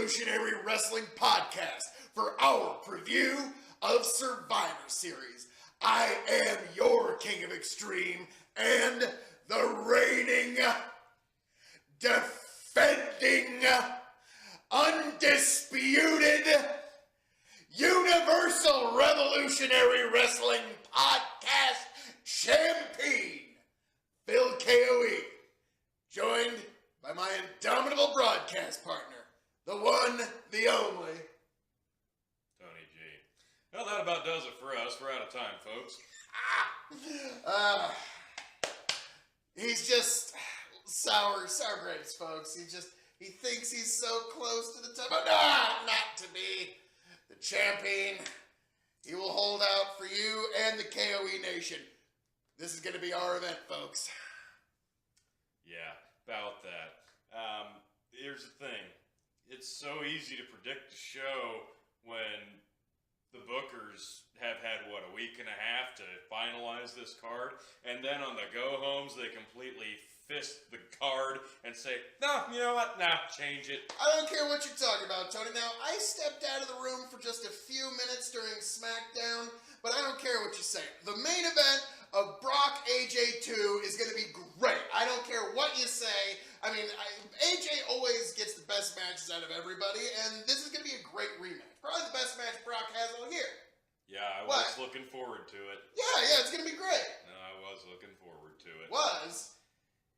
Revolutionary Wrestling Podcast for our preview of Survivor Series. I am your King of Extreme and the reigning, defending, undisputed Universal Revolutionary Wrestling Podcast champion, Phil KOE, joined by my indomitable broadcast partner, the one, the only, Tony G. Well, that about does it for us. We're out of time, folks. He's just sour grapes, folks. He thinks he's so close to the top, but not to be the champion. He will hold out for you and the KOE Nation. This is going to be our event, folks. Yeah, about that. Here's the thing. It's so easy to predict the show when the bookers have had, a week and a half to finalize this card, and then on the go-homes, they completely fist the card and say, no, you know what, change it. I don't care what you're talking about, Tony. Now, I stepped out of the room for just a few minutes during SmackDown, but I don't care what you say. The main event of Brock AJ2 is going to be great. I don't care what you say. I mean, AJ always gets the best matches out of everybody, and this is going to be a great rematch. Probably the best match Brock has all year. Yeah, I was looking forward to it. Yeah, it's going to be great. No, I was looking forward to it. Was?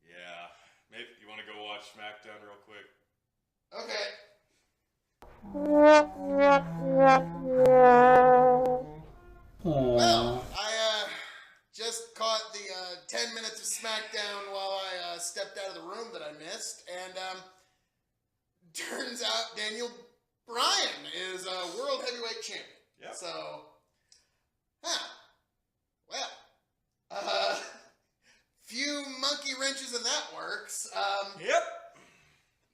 Yeah. Maybe you want to go watch SmackDown real quick? Okay. Well, I just caught the 10 minutes of SmackDown while I stepped out of the room that I missed, and turns out Daniel Bryan is a World Heavyweight Champion. Yep. So, few monkey wrenches in that works. Yep.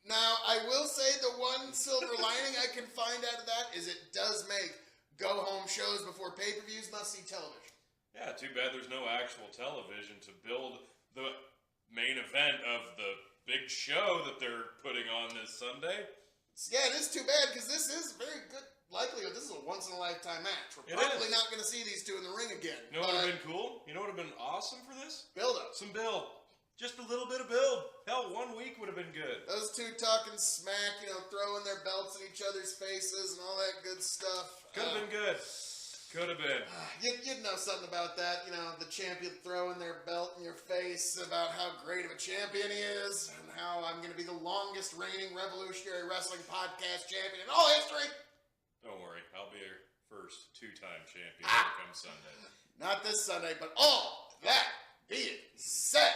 Now, I will say the one silver lining I can find out of that is it does make go-home shows before pay-per-views must-see television. Yeah, too bad there's no actual television to build the main event of the big show that they're putting on this Sunday. Yeah, it is too bad because this is very good likelihood. This is a once-in-a-lifetime match. We're probably not going to see these two in the ring again. You know what would have been cool? You know what would have been awesome for this? Build-up. Some build. Just a little bit of build. Hell, 1 week would have been good. Those two talking smack, throwing their belts in each other's faces and all that good stuff. Could have been good. Could have been. You'd know something about that. The champion throwing their belt in your face about how great of a champion he is and how I'm going to be the longest reigning Revolutionary Wrestling Podcast champion in all history. Don't worry. I'll be your first two-time champion come Sunday. Not this Sunday, but all that being said,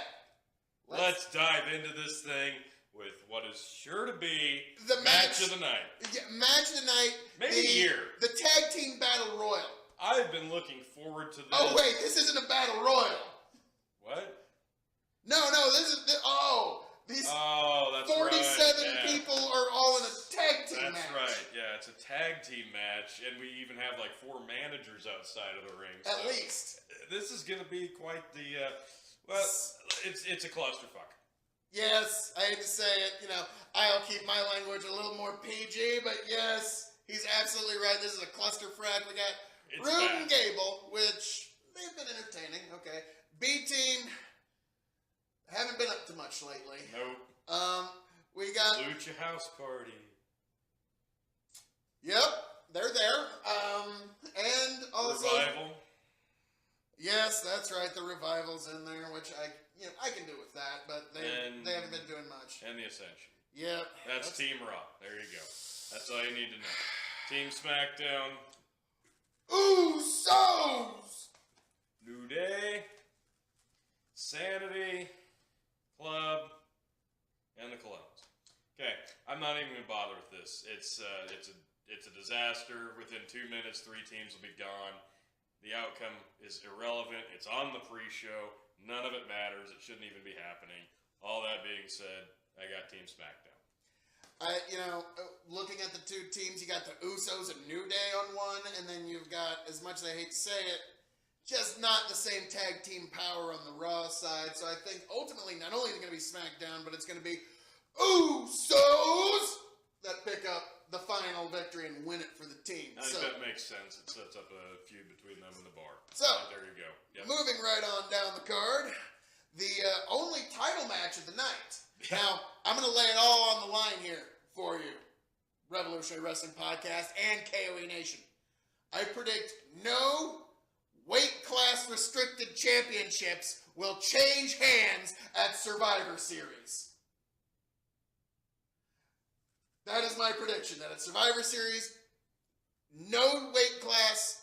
let's dive into this thing with what is sure to be the match of the night. Yeah, match of the night. Maybe the year. The Tag Team Battle Royal. I've been looking forward to this. Oh, wait, this isn't a Battle Royal. What? No, this is... These that's 47 right. people are all in a tag team match. That's right. Yeah, it's a tag team match, and we even have 4 managers outside of the ring. At least. This is going to be quite the... it's a clusterfuck. Yes, I hate to say it. I'll keep my language a little more PG, but yes, he's absolutely right. This is a clusterfuck. We got Rude and Gable, which they've been entertaining. Okay. B-Team haven't been up to much lately. Nope. We got Lucha House Party. Yep, they're there. And also Revival. Yes, that's right. The Revival's in there, which I can do with that, but they haven't been doing much. And the Ascension. Yep. That's Team Raw. There you go. That's all you need to know. Team SmackDown. Usos! New Day. Sanity. Club. And the Colognes. Okay, I'm not even going to bother with this. It's a disaster. Within 2 minutes, 3 teams will be gone. The outcome is irrelevant. It's on the pre-show. None of it matters. It shouldn't even be happening. All that being said, I got Team SmackDown. Looking at the two teams, you got the Usos and New Day on one, and then you've got, as much as I hate to say it, just not the same tag team power on the Raw side. So I think ultimately not only is it going to be SmackDown, but it's going to be Usos that pick up the final victory and win it for the team. I think that makes sense. It sets up a feud between them and the Bar. So, there you go. Yep. moving right on down the card, the only title match of the night. Now, I'm going to lay it all on the line here for you, Revolutionary Wrestling Podcast and KOE Nation. I predict no weight class restricted championships will change hands at Survivor Series. That is my prediction, that at Survivor Series, no weight class,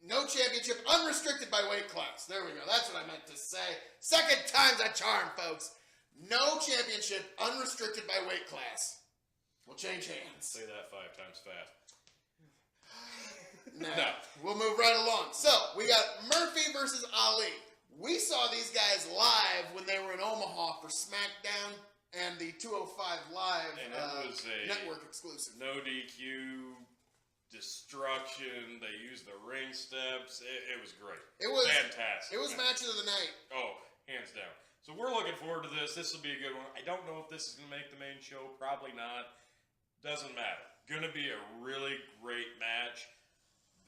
no championship, unrestricted by weight class. There we go. That's what I meant to say. Second time's a charm, folks. No championship, unrestricted by weight class, will change hands. Say that 5 times fast. No. We'll move right along. So, we got Murphy versus Ali. We saw these guys live when they were in Omaha for SmackDown and the 205 Live And it was a network exclusive. No DQ, destruction. They used the ring steps. It was great. It was fantastic. It was matches of the night. Oh, hands down. So we're looking forward to this. This will be a good one. I don't know if this is going to make the main show. Probably not. Doesn't matter. Going to be a really great match.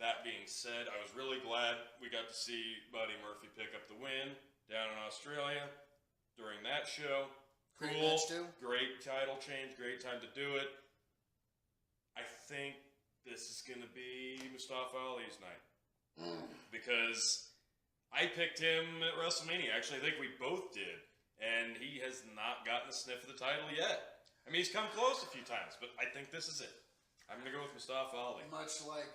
That being said, I was really glad we got to see Buddy Murphy pick up the win down in Australia during that show. Great Cool. match too. Great title change. Great time to do it. I think this is going to be Mustafa Ali's night. Because I picked him at WrestleMania. Actually, I think we both did. And he has not gotten a sniff of the title yet. I mean, he's come close a few times, but I think this is it. I'm going to go with Mustafa Ali. Much like,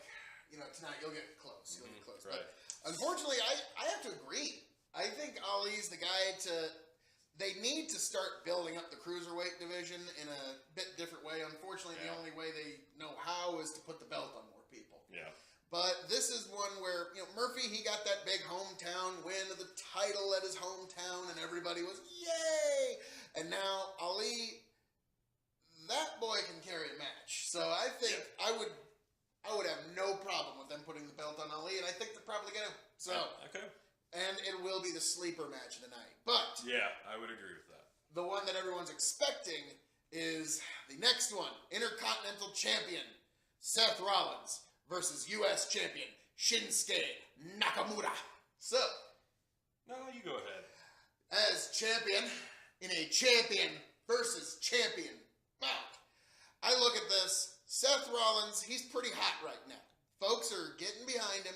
tonight you'll get close. You'll get close. Right. But unfortunately, I have to agree. I think Ali's the guy to... They need to start building up the cruiserweight division in a bit different way. Unfortunately, the only way they know how is to put the belt on more people. Yeah. But this is one where, Murphy, he got that big hometown win of the title at his hometown, and everybody was, yay! And now Ali, that boy can carry a match. So I think I would have no problem with them putting the belt on Ali, and I think they're probably going to. So, okay. And it will be the sleeper match of the night. But yeah, I would agree with that. the one that everyone's expecting is the next one. Intercontinental Champion Seth Rollins versus U.S. Champion Shinsuke Nakamura. So, No, you go ahead. as champion in a champion versus champion bout, I look at this. Seth Rollins, he's pretty hot right now. Folks are getting behind him,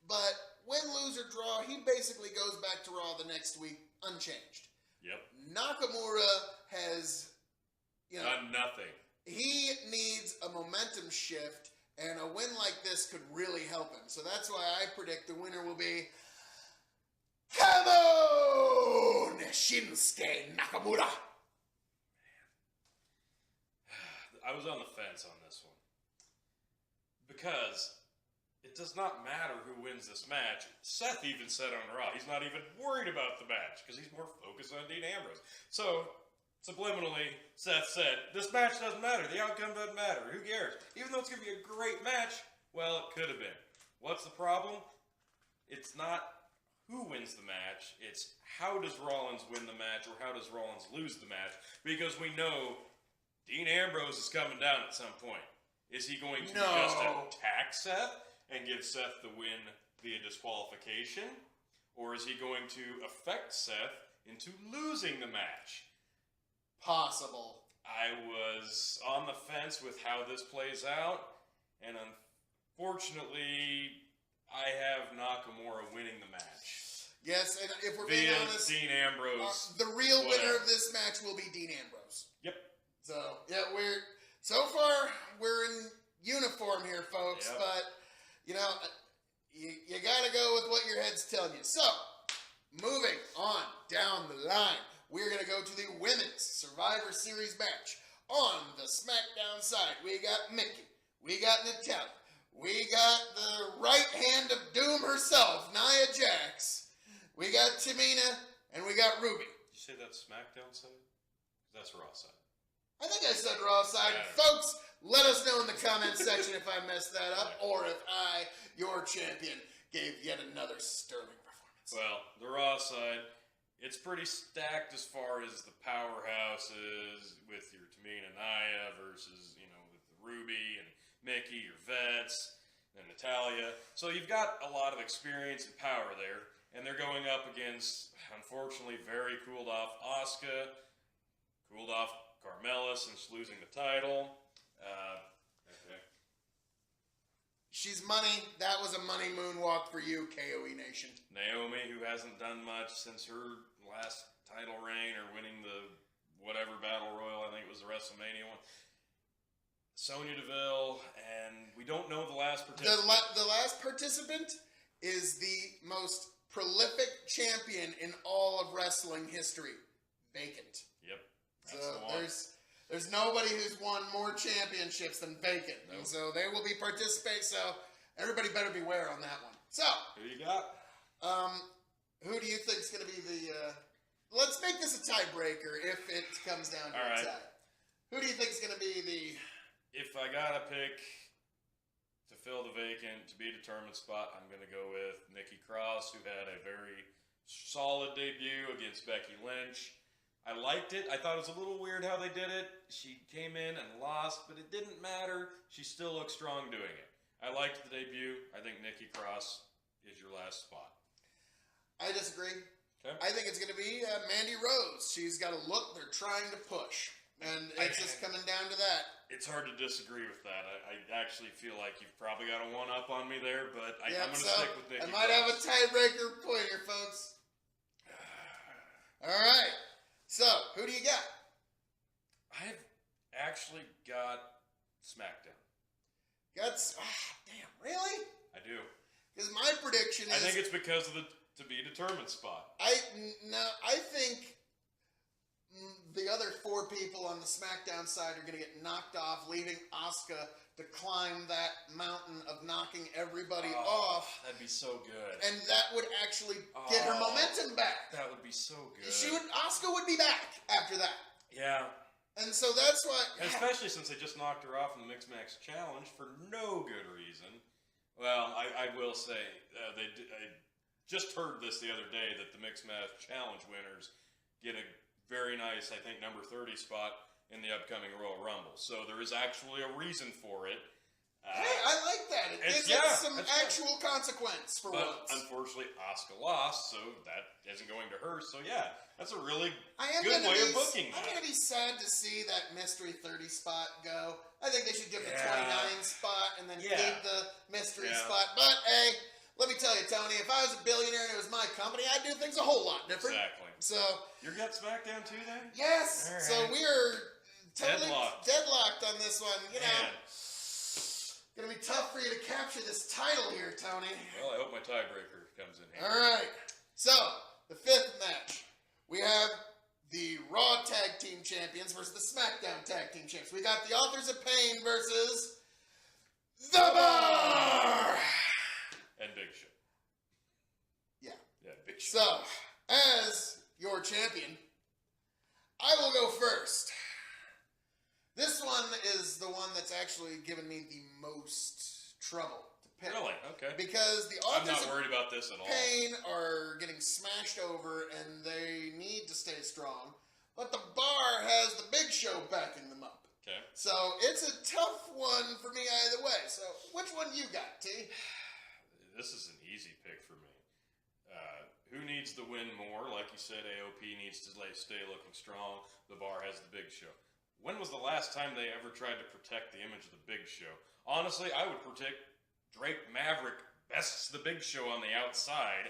but win, lose, or draw, he basically goes back to Raw the next week unchanged. Yep. Nakamura has, Done nothing. he needs a momentum shift, and a win like this could really help him. So that's why I predict the winner will be Come on, Shinsuke Nakamura. I was on the fence on this one. Because it does not matter who wins this match. Seth even said on Raw, he's not even worried about the match because he's more focused on Dean Ambrose. So, subliminally, Seth said, this match doesn't matter. The outcome doesn't matter. Who cares? Even though it's going to be a great match, well, it could have been. What's the problem? It's not who wins the match. It's how does Rollins win the match or how does Rollins lose the match? Because we know Dean Ambrose is coming down at some point. Is he going to just attack Seth and give Seth the win via disqualification? Or is he going to affect Seth into losing the match? Possible. I was on the fence with how this plays out, and unfortunately, I have Nakamura winning the match. Yes, and if we're being Via honest, Dean Ambrose. the real winner whatever. of this match will be Dean Ambrose. Yep. So, yeah, so far, we're in uniform here, folks, Yep. but, you gotta go with what your head's telling you. So, moving on down the line, we're gonna go to the Women's Survivor Series match. On the SmackDown side, we got Mickey, we got Natalia, we got the right hand of Doom herself, Nia Jax, we got Tamina, and we got Ruby. Did you say that's SmackDown side? That's Raw side. I think I said Raw side. Yeah. Folks, let us know in the comments section if I messed that up or if I, your champion, gave yet another sterling performance. Well, the Raw side, it's pretty stacked as far as the powerhouses with your Tamina Nia versus, with the Ruby and Mickey, your vets, and Natalia. So you've got a lot of experience and power there, and they're going up against, unfortunately, very cooled off Asuka, cooled off Carmella since losing the title. Okay. She's money. That was a money moonwalk for you, KOE Nation. Naomi, who hasn't done much since her last title reign or winning the whatever battle royal, I think it was the WrestleMania one. Sonya Deville, and we don't know the last participant. The last participant is the most prolific champion in all of wrestling history. Vacant. Yep. So That's the one. there's nobody who's won more championships than Vacant. Nope. And so they will be participating. So everybody better beware on that one. So Who you got? who do you think is going to be the? Let's make this a tiebreaker if it comes down to All a right. tie. Who do you think is going to be the? If I gotta pick to fill the vacant, to be determined spot, I'm gonna go with Nikki Cross, who had a very solid debut against Becky Lynch. I liked it. I thought it was a little weird how they did it. She came in and lost, but it didn't matter. She still looked strong doing it. I liked the debut. I think Nikki Cross is your last spot. I disagree. Okay. I think it's going to be Mandy Rose. She's got a look they're trying to push, and it's just coming down to that. It's hard to disagree with that. I actually feel like you've probably got a one-up on me there, but I'm going to stick with Nikki I might have a Cross. tiebreaker point here, folks. All right. So, who do you got? I've actually got SmackDown. Damn, really? I do. Because my prediction is... I think it's because of the to be determined spot. I think the other 4 people on the SmackDown side are going to get knocked off, leaving Asuka to climb that mountain of knocking everybody off. That'd be so good. And that would actually get her momentum back. That would be so good. Asuka would be back after that. Yeah. And so that's why... Especially since they just knocked her off in the Mixed Match Challenge for no good reason. Well, I will say, I just heard this the other day that the Mixed Match Challenge winners get a very nice, I think, number 30 spot in the upcoming Royal Rumble. So there is actually a reason for it. Hey, I like that. It gives it some actual consequence for but once. Unfortunately, Asuka lost, so that isn't going to her. So yeah, that's a really I'm good way of booking I'm that. going to be sad to see that mystery 30 spot go. I think they should give the Yeah. 29 spot and then Yeah. keep the mystery Yeah. spot. But hey, let me tell you, Tony, if I was a billionaire and it was my company, I'd do things a whole lot different. Exactly. So, You got SmackDown too, then? yes. All right. So we are totally Deadlocked. on this one. You know, Man. gonna be tough for you to capture this title here, Tony. Well, I hope my tiebreaker comes in All handy. right. So, the 5th match. We have the Raw Tag Team Champions versus the SmackDown Tag Team Champions. We got the Authors of Pain versus The Bar! And Big Show. Yeah. Yeah, Big Show. So, as your champion, I will go first. This one is the one that's actually given me the most trouble to pick. Really? Okay. Because the I'm Authors not of worried about this at all. Pain are getting smashed over and they need to stay strong. But the Bar has the Big Show backing them up. Okay. So it's a tough one for me either way. So which one you got, T? This is an easy pick for me. Who needs the win more? Like you said, AOP needs to stay looking strong. The Bar has the Big Show. When was the last time they ever tried to protect the image of the Big Show? Honestly, I would protect Drake Maverick bests the Big Show on the outside,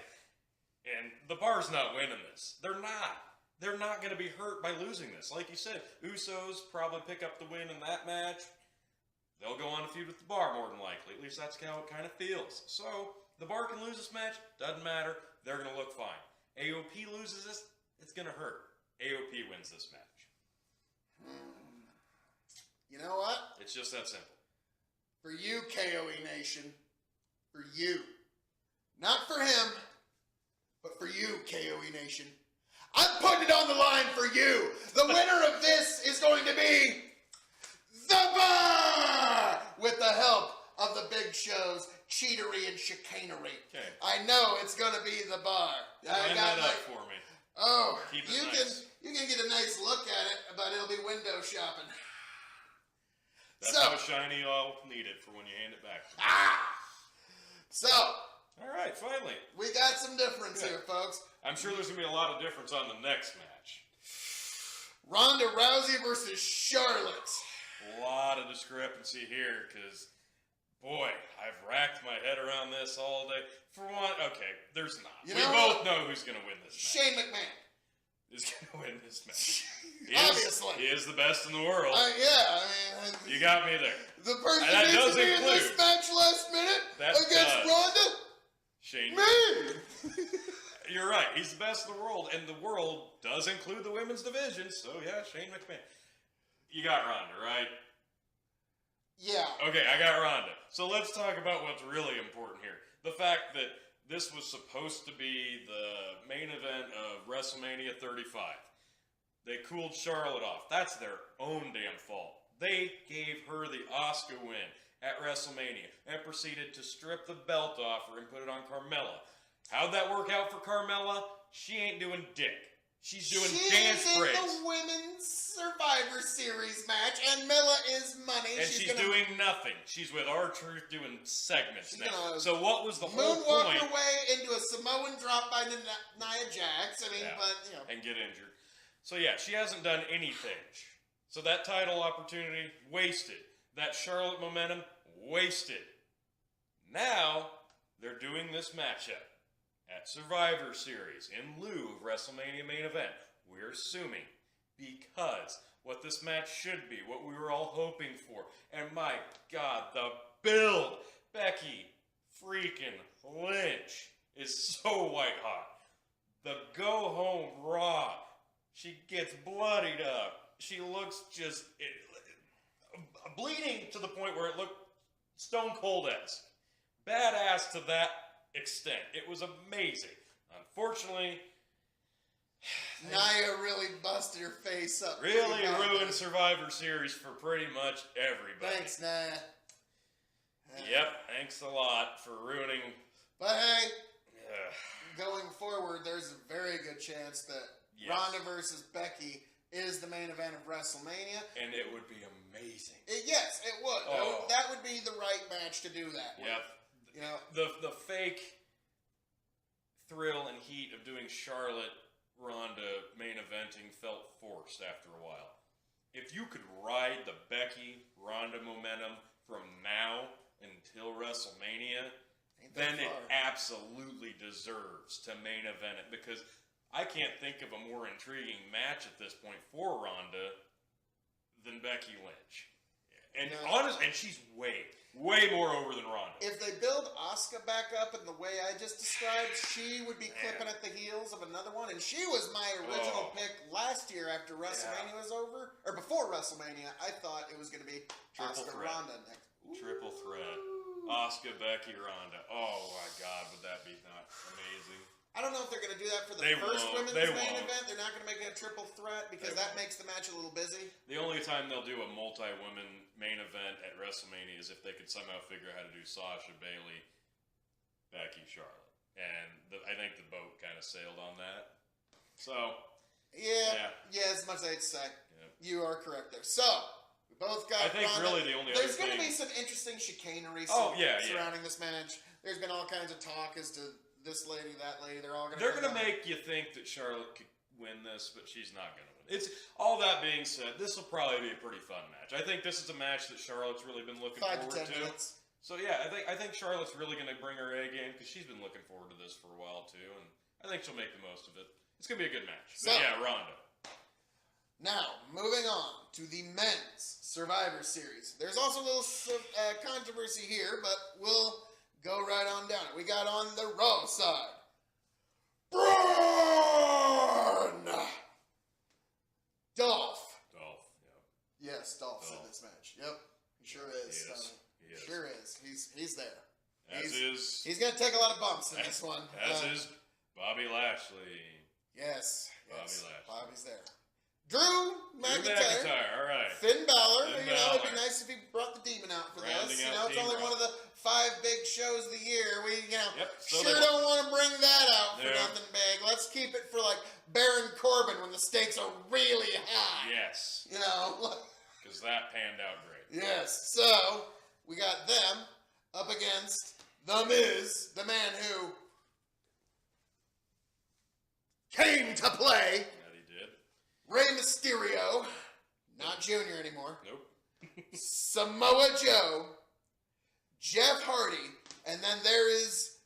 and the Bar's not winning this. They're not. They're not going to be hurt by losing this. Like you said, Usos probably pick up the win in that match. They'll go on a feud with the Bar more than likely. At least that's how it kind of feels. So, the Bar can lose this match. Doesn't matter. They're going to look fine. AOP loses this. It's going to hurt. AOP wins this match. You know what? It's just that simple. For you, KOE Nation. For you. Not for him, but for you, KOE Nation. I'm putting it on the line for you. The winner of this is going to be The Bar! With the help of the Big Show's cheatery and chicanery. Okay. I know it's going to be The Bar. Line that up for me. Oh, Keep it you nice. can get a nice look at it, but it'll be window shopping. That's So- how shiny I'll need it for when you hand it back to me. So, All right, finally. we got some difference Good. here, folks. I'm sure there's going to be a lot of difference on the next match. Ronda Rousey versus Charlotte. A lot of discrepancy here because, boy, I've racked my head around this all day. For one, okay, there's not. You We know both what? know who's going to win this match. Shane McMahon. Is going to win this match. Obviously. He is the best in the world. Yeah, I mean, You got me there. the person And that needs does to be in this include- match last minute That against does. Ronda. Shane. Me. You're right. He's the best in the world, and the world does include the women's division. So yeah, Shane McMahon. You got Ronda, right? Yeah. Okay, I got Ronda. So let's talk about what's really important here. The fact that this was supposed to be the main event of WrestleMania 35. They cooled Charlotte off. That's their own damn fault. They gave her the Asuka win at WrestleMania and proceeded to strip the belt off her and put it on Carmella. How'd that work out for Carmella? She ain't doing dick. She's doing dance She's in breaks. the Women's Survivor Series match, and Milla is money. And she's gonna doing nothing. She's with R-Truth doing segments She's now. gonna So what was the whole moonwalk point? her way into a Samoan drop by Nia Jax. I mean, Yeah. but you know, And get injured. So yeah, she hasn't done anything. So that title opportunity, wasted. That Charlotte momentum, wasted. Now, they're doing this matchup at Survivor Series in lieu of WrestleMania main event. We're assuming because what this match should be, what we were all hoping for, and my God, the build, Becky freaking Lynch is so white hot. The go home Raw, she gets bloodied up. She looks just bleeding to the point where it looked Stone Cold-esque. Badass to that extent. It was amazing. Unfortunately, Nia really busted her face up. really pretty bad ruined there. Survivor Series for pretty much everybody. Thanks, Nia. Yep, thanks a lot for ruining. But hey, Ugh. going forward, there's a very good chance that Yes. Ronda versus Becky is the main event of WrestleMania. And it would be amazing. Yes, it would. Oh. That would be the right match to do that with. Yep. You know, The fake thrill and heat of doing Charlotte Ronda main eventing felt forced after a while. If you could ride the Becky Ronda momentum from now until WrestleMania, ain't that then it far. absolutely deserves to main event it, because I can't think of a more intriguing match at this point for Ronda than Becky Lynch. And No. and she's way more over than Ronda. If they build Asuka back up in the way I just described, she would be clipping at the heels of another one. And she was my original Oh. pick last year after WrestleMania was over. Or before WrestleMania, I thought it was going to be Triple Asuka threat. Ronda next. Triple threat. Asuka, Becky, Ronda. Oh my God, would that be not amazing? I don't know if they're going to do that for the They first won't. women's They main won't. event. They're not going to make it a triple threat because They that won't. makes the match a little busy. The only time they'll do a multi-women main event at WrestleMania is if they could somehow figure out how to do Sasha, Bayley, Becky, Charlotte. And I think the boat kind of sailed on that. So, Yeah, as much as I'd say. yeah. You are correct there. So, we both got I think Ronda. really the only There's other going to thing... be some interesting chicanery Oh, yeah, yeah. surrounding this match. There's been all kinds of talk as to this lady, that lady. They're all going to. They're going to make you think that Charlotte could win this, but she's not going to win. It's all that being said, this will probably be a pretty fun match. I think this is a match that Charlotte's really been looking 5 forward to 10 minutes. So yeah, I think Charlotte's really going to bring her A game because she's been looking forward to this for a while too, and I think she'll make the most of it. It's going to be a good match. So- But yeah, Ronda. Now, moving on to the men's Survivor Series. There's also a little controversy here, but we'll go right on down it. We got on the Raw side. Braun! Dolph. Dolph. Yes, Dolph's in Dolph. this match. Yep, he sure is. He is. Sonny. He is. Sure is. He's there. Yeah. As is He's gonna take a lot of bumps in this one. as is Bobby Lashley. Yes. Bobby yes. Lashley. Bobby's there. Drew Drew McIntyre. McIntyre. All right. Finn Balor. Finn You know, it'd be Balor. nice if he brought the demon out for Rounding this. You out know, it's Team only Raw. one of the 5 big shows of the year. We, Yep. So sure they- don't want to bring that out for Yeah. nothing big. Let's keep it for like Baron Corbin when the stakes are really high. Yes. You know. because that panned out great. Yes, so we got them up against The Miz, the man who came to play, That he did. Rey Mysterio, not Junior anymore, Nope. Samoa Joe, Jeff Hardy, and then there is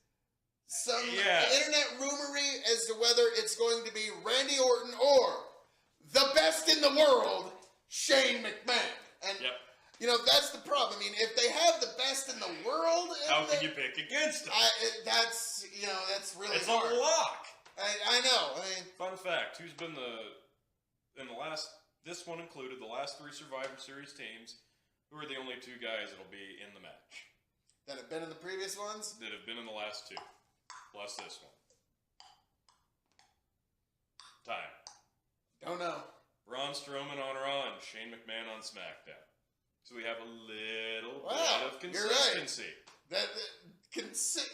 some internet rumory as to whether it's going to be Randy Orton or the best in the world, Shane McMahon. And you know, that's the problem. I mean, if they have the best in the world, how can you pick against them? That's really it's hard. a lock. I know. I mean, fun fact: who's been in the last? This one included the last 3 Survivor Series teams. Who are the only 2 guys that'll be in the match? That have been in the previous ones? That have been in the last 2, plus this one. Time. Don't know. Braun Strowman on Raw, Shane McMahon on SmackDown. So we have a little bit of consistency. You're right.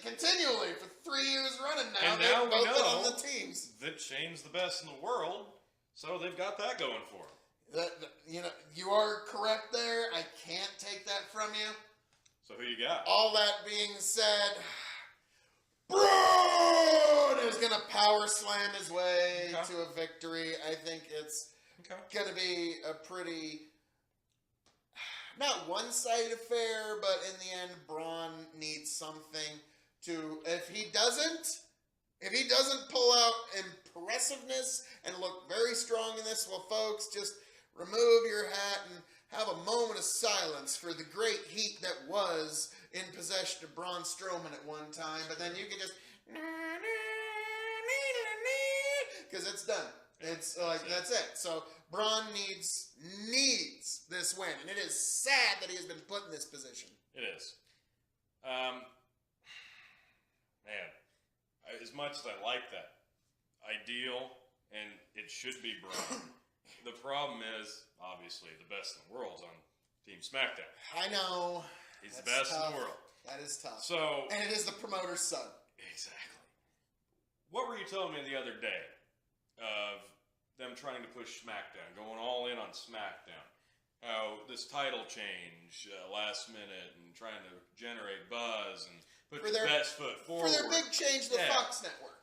Continually for 3 years running now, and now they've both we been know on the teams. That Shane's the best in the world, so they've got that going for them. You know, you are correct there. I can't take that from you. So who you got? All that being said, Braun is going to power slam his way to a victory. I think it's going to be a pretty, not one-sided affair, but in the end, Braun needs something to, if he doesn't pull out impressiveness and look very strong in this, well, folks, just remove your hat and have a moment of silence for the great heat that was in possession of Braun Strowman at one time, but then you can just, because it's done. It's like, that's it. So Braun needs this win, and it is sad that he has been put in this position. It is. Man, as much as I like that ideal, and it should be Braun, the problem is, obviously, the best in the world's on Team SmackDown. I know. He's the best in the world. That is tough. So, and it is the promoter's son. Exactly. What were you telling me the other day of them trying to push SmackDown, going all in on SmackDown? How this title change last minute and trying to generate buzz and put the best foot forward. For their big change to the Fox Network.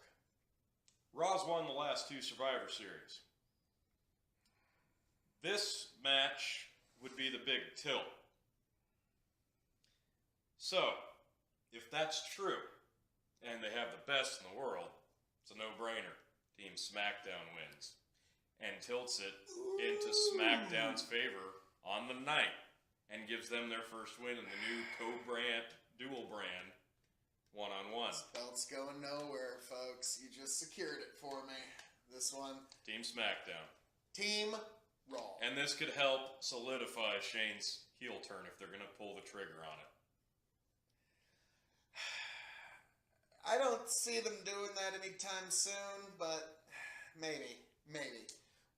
Raw's won the last 2 Survivor Series. This match would be the big tilt. So, if that's true, and they have the best in the world, it's a no-brainer. Team SmackDown wins. And tilts it into SmackDown's favor on the night. And gives them their first win in the new co-brand, dual brand, one-on-one. This belt's going nowhere, folks. You just secured it for me. This one. Team SmackDown. Team Raw. And this could help solidify Shane's heel turn if they're going to pull the trigger on it. I don't see them doing that anytime soon, but maybe.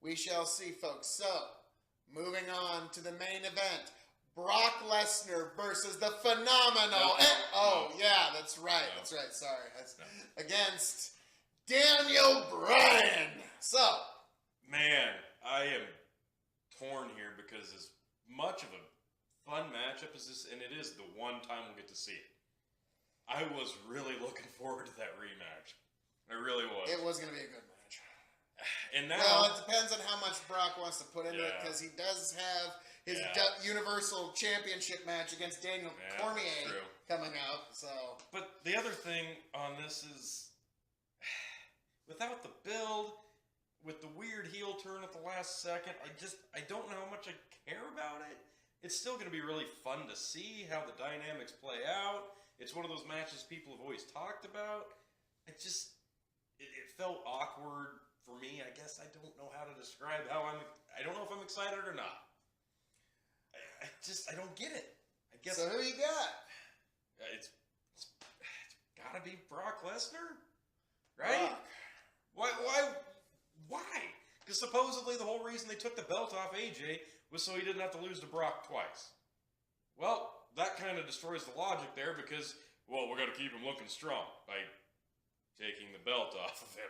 We shall see, folks. So, moving on to the main event. Brock Lesnar versus the phenomenal... yeah, that's right. No. That's right. Sorry. Against Daniel Bryan. So... Man, I am torn here because as much of a fun matchup as this, and it is the one time we'll get to see it, I was really looking forward to that rematch. I really was. It was going to be a good match. And now... Well, it depends on how much Brock wants to put into it, because he does have his Universal Championship match against Daniel Cormier coming out. So, but the other thing on this is, without the build, with the weird heel turn at the last second, I don't know how much I care about it. It's still going to be really fun to see how the dynamics play out. It's one of those matches people have always talked about. It felt awkward for me. I guess I don't know how to describe how I don't know if I'm excited or not. I don't get it. I guess. So who you got? It's gotta be Brock Lesnar, right? Why? Because supposedly the whole reason they took the belt off AJ was so he didn't have to lose to Brock twice. Well, that kind of destroys the logic there because, well, we're going to keep him looking strong by taking the belt off of him.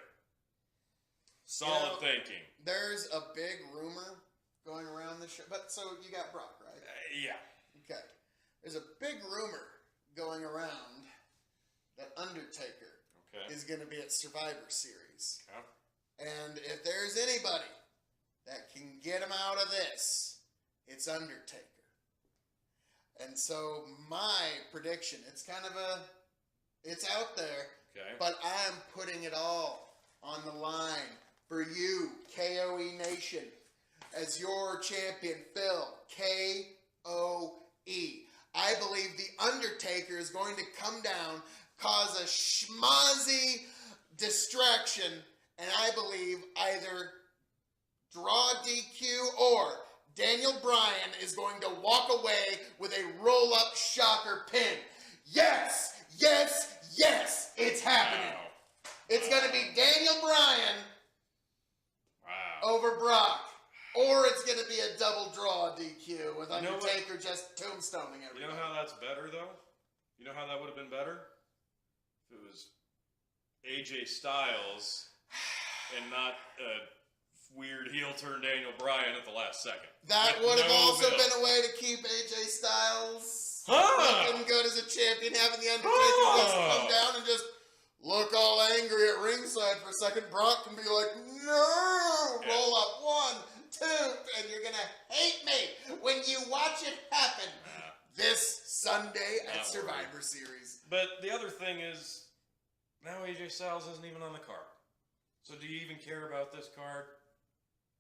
Solid thinking. There's a big rumor going around the show. But so you got Brock, right? Yeah. Okay. There's a big rumor going around that Undertaker is going to be at Survivor Series. Okay. And if there's anybody that can get him out of this, it's Undertaker. And so my prediction, it's out there, Okay. but I'm putting it all on the line for you, KOE Nation, as your champion, Phil, KOE. I believe The Undertaker is going to come down, cause a schmozzy distraction, and I believe either draw DQ or Daniel Bryan is going to walk away with a roll-up shocker pin. Yes! Yes! Yes! It's happening. Wow. It's going to be Daniel Bryan Wow. over Brock. Or it's going to be a double draw DQ with You know Undertaker just tombstoning everybody. You know how that's better, though? You know how that would have been better? If it was AJ Styles and not a weird heel turn Daniel Bryan at the last second. That With would have no also build. been a way to keep AJ Styles Huh. looking good as a champion, having the Undertaker just Huh. come down and just look all angry at ringside for a second. Brock can be like, no, Yeah. roll up 1, 2, and you're gonna hate me when you watch it happen this Sunday at Not Survivor Series. But the other thing is, now AJ Styles isn't even on the card. So do you even care about this card?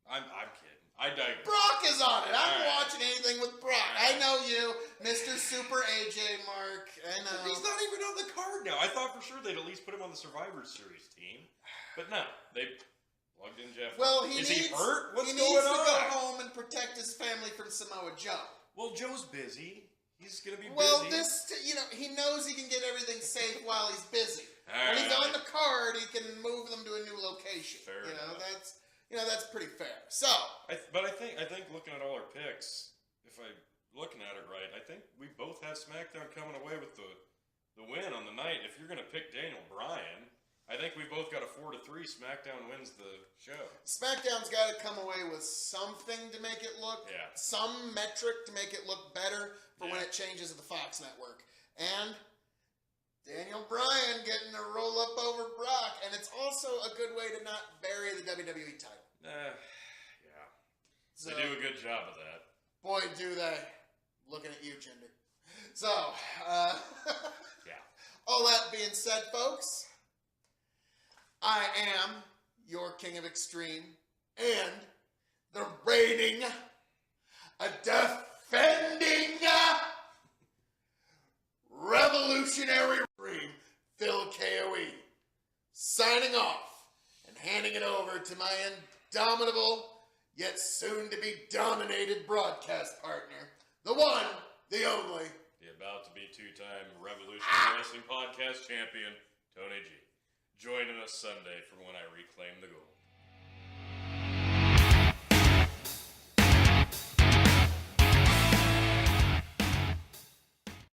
I'm kidding. I digress. Brock is on it. I'm All right. watching anything with Brock. I know you, Mr. Super AJ Mark. I know. He's not even on the card now. I thought for sure they'd at least put him on the Survivor Series team. But no, they plugged in Jeff. Well, he is needs, he hurt? What's he going needs to on? go home and protect his family from Samoa Joe. Well, Joe's busy. He's going to be Well, busy. he knows he can get everything safe while he's busy. All When he's right. on the card, he can move them to a new location. Fair enough. That's pretty fair. So, But I think looking at all our picks, if I'm looking at it right, I think we both have SmackDown coming away with the win on the night. If you're going to pick Daniel Bryan, I think we both got a 4-3. SmackDown wins the show. SmackDown's got to come away with something to make it look, Yeah. some metric to make it look better for when Yeah. it changes to the Fox network. And Daniel Bryan getting a roll up over Brock, and it's also a good way to not bury the WWE title. Yeah. So, They do a good job of that. boy, do they. Looking at you, Jinder. So, Yeah. all that being said, folks, I am your King of Extreme and the reigning, a defending, revolutionary Extreme, Phil KOE, signing off and handing it over to my indomitable, yet soon to be dominated broadcast partner, the one, the only, The about to be 2-time Revolutionary Wrestling Podcast champion, Tony G. Joining us Sunday for when I reclaim the gold.